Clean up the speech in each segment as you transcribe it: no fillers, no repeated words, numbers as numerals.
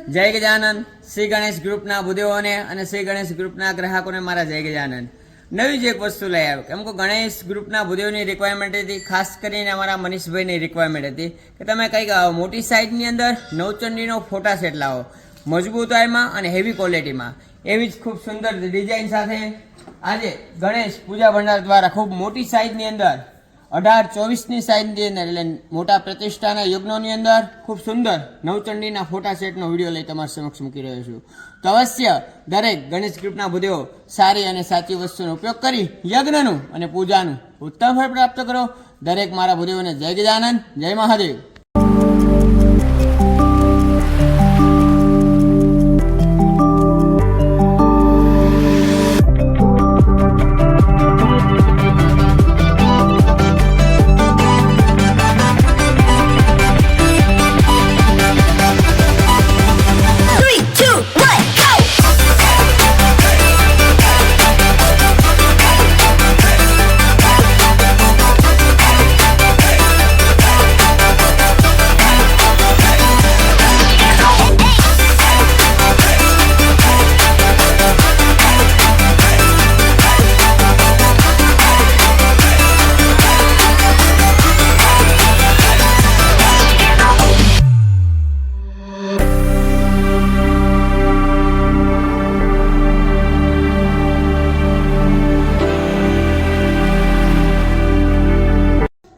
જય ગજાનંદ. શ્રી ગણેશ ગ્રુપના ભૂદેવોને અને શ્રી ગણેશ ગ્રુપના ગ્રાહકોને મારા જય ગજાનંદ. નવી જ એક વસ્તુ લઈ આવ્યો કેમ કે ગણેશ ગ્રુપના ભૂદેવની રિક્વાયરમેન્ટ હતી, ખાસ કરીને અમારા મનીષભાઈની રિક્વાયરમેન્ટ હતી કે તમે કંઈક મોટી સાઇઝની અંદર નવચંડીનો ફોટા સેટ લાવો, મજબૂતાઈમાં અને હેવી ક્વોલિટીમાં, એવી જ ખૂબ સુંદર ડિઝાઇન સાથે આજે ગણેશ પૂજા ભંડાર દ્વારા ખૂબ મોટી સાઇઝની અંદર 18-24ની સાઇઝની અંદર એટલે મોટા પ્રતિષ્ઠાના યજ્ઞોની અંદર ખૂબ સુંદર નવચંડીના ફોટા સેટનો વિડીયો લઈ તમારા સમક્ષ મૂકી રહ્યો છું. તો અવશ્ય દરેક ગણેશ ગ્રુપના ભૂદેવો સારી અને સાચી વસ્તુનો ઉપયોગ કરી યજ્ઞનું અને પૂજાનું ઉત્તમ ફળ પ્રાપ્ત કરો. દરેક મારા ભૂદેવોને જય ગજાનંદ, જય મહાદેવ.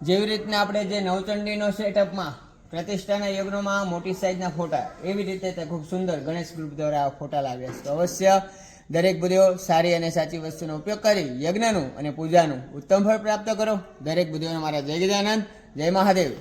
જેવી રીતના આપણે જે નવચંડીનો સેટઅપમાં પ્રતિષ્ઠાના યજ્ઞોમાં મોટી સાઇઝના ફોટા, એવી રીતે તે ખૂબ સુંદર ગણેશ ગ્રુપ દ્વારા ફોટા લાવ્યા છે. તો અવશ્ય દરેક ભૂદેવો સારી અને સાચી વસ્તુનો ઉપયોગ કરી યજ્ઞનું અને પૂજાનું ઉત્તમ ફળ પ્રાપ્ત કરો. દરેક ભૂદેવોને મારા જય ગજાનંદ, જય મહાદેવ.